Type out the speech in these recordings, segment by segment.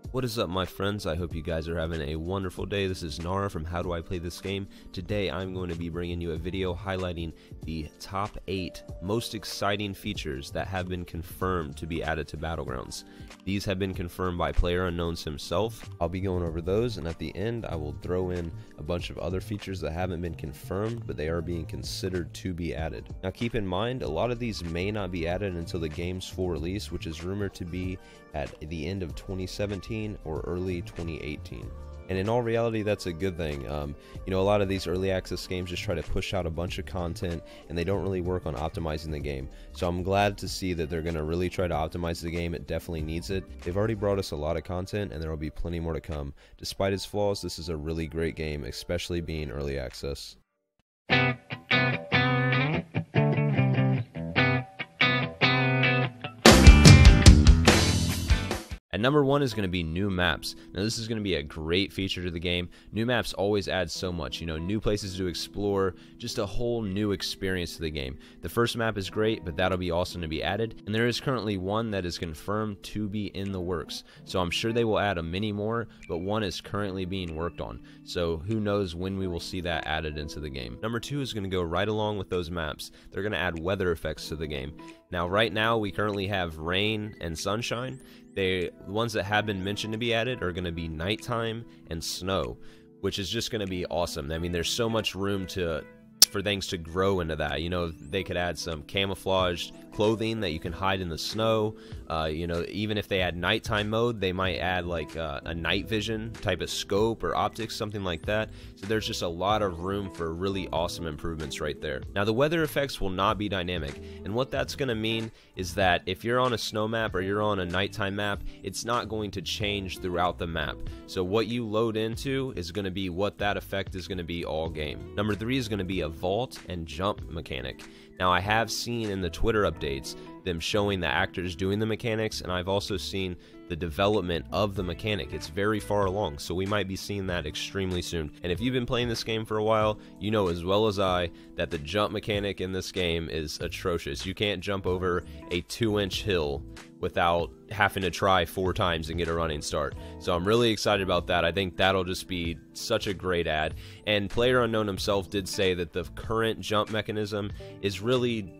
What is up, my friends? I hope you guys are having a wonderful day. This is Nara from How Do I Play This Game. Today I'm going to be bringing you a video highlighting the top 8 most exciting features that have been confirmed to be added to Battlegrounds. These have been confirmed by PlayerUnknown's himself. I'll be going over those, and at the end I will throw in a bunch of other features that haven't been confirmed, but they are being considered to be added. Now keep in mind, a lot of these may not be added until the game's full release, which is rumored to be at the end of 2017 or early 2018. And in all reality, that's a good thing. A lot of these early access games just try to push out a bunch of content and they don't really work on optimizing the game. So I'm glad to see that they're going to really try to optimize the game. It definitely needs it. They've already brought us a lot of content and there will be plenty more to come. Despite its flaws, this is a really great game, especially being early access. And number 1 is going to be new maps. Now this is going to be a great feature to the game. New maps always add so much, new places to explore, just a whole new experience to the game. The first map is great, but that'll be awesome to be added. And there is currently one that is confirmed to be in the works. So I'm sure they will add a many more, but one is currently being worked on. So who knows when we will see that added into the game. Number 2 is going to go right along with those maps. They're going to add weather effects to the game. Now right now we currently have rain and sunshine. The ones that have been mentioned to be added are going to be nighttime and snow, which is just going to be awesome. I mean, there's so much room for things to grow into that. They could add some camouflaged clothing that you can hide in the snow. Even if they add nighttime mode, they might add like a night vision type of scope or optics, something like that. So there's just a lot of room for really awesome improvements right there. Now the weather effects will not be dynamic, and what that's going to mean is that if you're on a snow map or you're on a nighttime map, it's not going to change throughout the map. So what you load into is going to be what that effect is going to be all game. Number 3 is going to be a vault and jump mechanic. Now I have seen in the Twitter updates them showing the actors doing the mechanics, and I've also seen the development of the mechanic. It's very far along, so we might be seeing that extremely soon. And if you've been playing this game for a while, you know as well as I that the jump mechanic in this game is atrocious. You can't jump over a 2-inch hill without having to try 4 times and get a running start. So I'm really excited about that. I think that'll just be such a great add. And PlayerUnknown himself did say that the current jump mechanism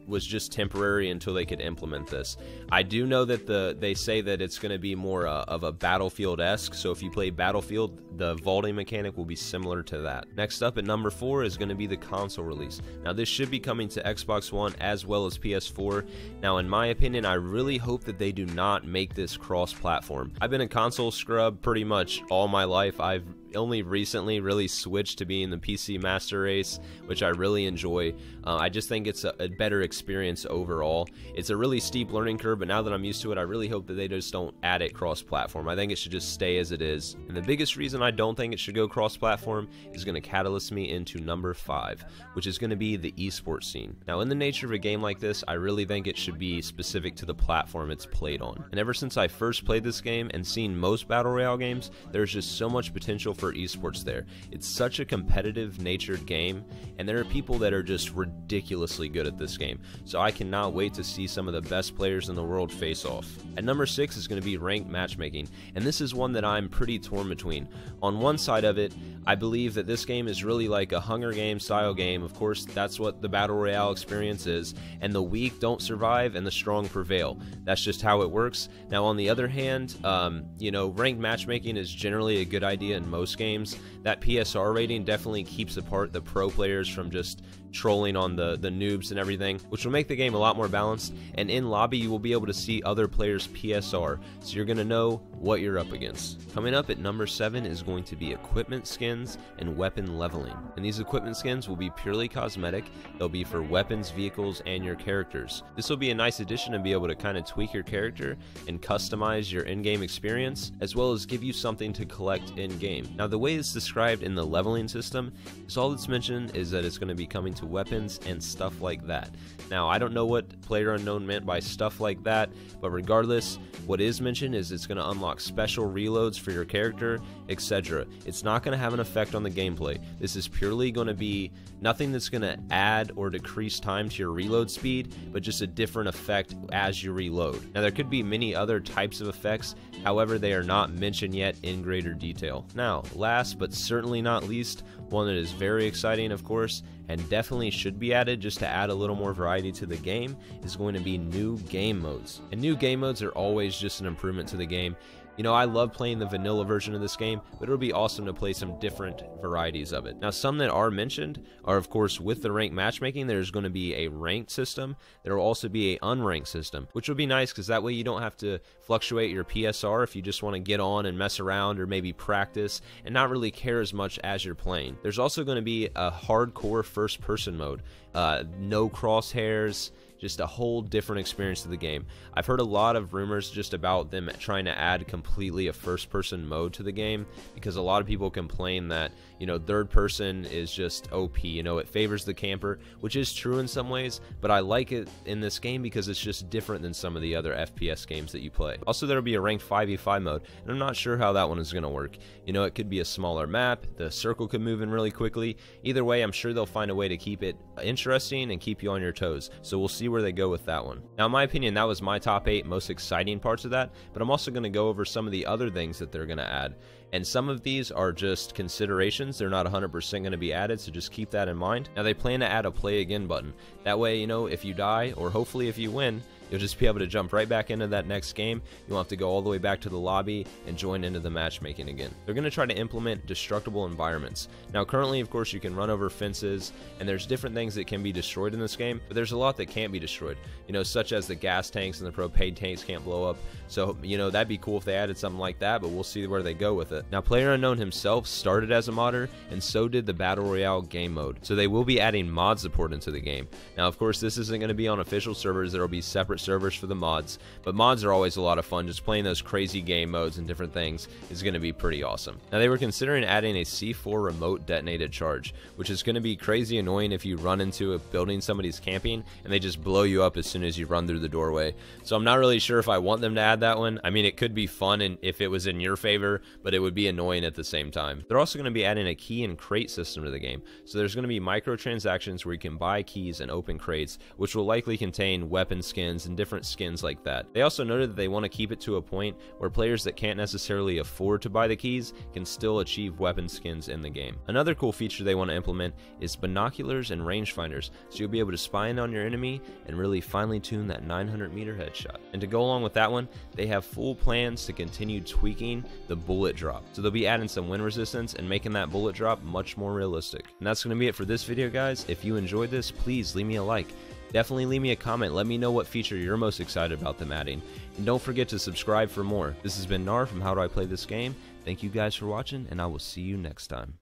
was just temporary until they could implement this. I do know that they say that it's going to be more of a Battlefield-esque, so if you play Battlefield, the vaulting mechanic will be similar to that. Next up at number 4 is going to be the console release. Now this should be coming to Xbox One as well as PS4. Now in my opinion, I really hope that they do not make this cross-platform. I've been a console scrub pretty much all my life. I've only recently really switched to being the PC master race, which I really enjoy. I just think it's a better experience overall. It's a really steep learning curve, but now that I'm used to it, I really hope that they just don't add it cross-platform. I think it should just stay as it is. And the biggest reason I don't think it should go cross-platform is going to catalyst me into number 5, which is going to be the esports scene. Now in the nature of a game like this, I really think it should be specific to the platform it's played on. And ever since I first played this game and seen most Battle Royale games, there's just so much potential for esports there. It's such a competitive natured game, and there are people that are just ridiculously good at this game. So I cannot wait to see some of the best players in the world face off. At number 6 is going to be ranked matchmaking, and this is one that I'm pretty torn between. On one side of it, I believe that this game is really like a Hunger Games style game. Of course, that's what the Battle Royale experience is, and the weak don't survive and the strong prevail. That's just how it works. Now on the other hand, ranked matchmaking is generally a good idea in most games. That PSR rating definitely keeps apart the pro players from just trolling on the noobs and everything, which will make the game a lot more balanced. And in lobby you will be able to see other players' PSR, so you're going to know what you're up against. Coming up at number 7 is going to be equipment skins and weapon leveling. And these equipment skins will be purely cosmetic. They'll be for weapons, vehicles, and your characters. This will be a nice addition to be able to kind of tweak your character and customize your in-game experience, as well as give you something to collect in-game. Now, the way it's described in the leveling system is all that's mentioned is that it's going to be coming to weapons and stuff like that. Now, I don't know what PlayerUnknown meant by stuff like that, but regardless, what is mentioned is it's going to unlock special reloads for your character, etc. It's not going to have an effect on the gameplay. This is purely going to be nothing that's going to add or decrease time to your reload speed, but just a different effect as you reload. Now, there could be many other types of effects, however, they are not mentioned yet in greater detail. Now, last but certainly not least, one that is very exciting, of course, and definitely should be added just to add a little more variety to the game, is going to be new game modes. And new game modes are always just an improvement to the game. You know, I love playing the vanilla version of this game, but it'll be awesome to play some different varieties of it. Now, some that are mentioned are, of course, with the ranked matchmaking, there's going to be a ranked system. There will also be a unranked system, which will be nice because that way you don't have to fluctuate your PSR if you just want to get on and mess around or maybe practice and not really care as much as you're playing. There's also going to be a hardcore first-person mode, no crosshairs, just a whole different experience to the game. I've heard a lot of rumors just about them trying to add completely a first-person mode to the game because a lot of people complain that, you know, third person is just OP. You know, it favors the camper, which is true in some ways, but I like it in this game because it's just different than some of the other FPS games that you play. Also, there'll be a ranked 5v5 mode, and I'm not sure how that one is going to work. You know, it could be a smaller map, the circle could move in really quickly. Either way, I'm sure they'll find a way to keep it interesting and keep you on your toes, so we'll see where they go with that one. Now, in my opinion, that was my top 8 most exciting parts of that, but I'm also going to go over some of the other things that they're going to add. And some of these are just considerations. They're not 100% going to be added, so just keep that in mind. Now, they plan to add a play again button. That way, you know, if you die, or hopefully if you win, you'll just be able to jump right back into that next game. You won't have to go all the way back to the lobby and join into the matchmaking again. They're going to try to implement destructible environments. Now, currently, of course, you can run over fences, and there's different things that can be destroyed in this game, but there's a lot that can't be destroyed, you know, such as the gas tanks and the propane tanks can't blow up. So, you know, that'd be cool if they added something like that, but we'll see where they go with it. Now, PlayerUnknown himself started as a modder, and so did the Battle Royale game mode. So they will be adding mod support into the game. Now, of course, this isn't going to be on official servers. There will be separate servers for the mods, but mods are always a lot of fun. Just playing those crazy game modes and different things is going to be pretty awesome. Now, they were considering adding a C4 remote detonated charge, which is going to be crazy annoying if you run into a building somebody's camping and they just blow you up as soon as you run through the doorway. So I'm not really sure if I want them to add that one. I mean, it could be fun and if it was in your favor, but it would be annoying at the same time. They're also going to be adding a key and crate system to the game. So there's going to be microtransactions where you can buy keys and open crates, which will likely contain weapon skins and different skins like that. They also noted that they want to keep it to a point where players that can't necessarily afford to buy the keys can still achieve weapon skins in the game. Another cool feature they want to implement is binoculars and rangefinders, so you'll be able to spy in on your enemy and really finely tune that 900-meter headshot. And to go along with that one, they have full plans to continue tweaking the bullet drop. So they'll be adding some wind resistance and making that bullet drop much more realistic. And that's going to be it for this video, guys. If you enjoyed this, please leave me a like. Definitely leave me a comment. Let me know what feature you're most excited about them adding. And don't forget to subscribe for more. This has been Nar from How Do I Play This Game. Thank you guys for watching, and I will see you next time.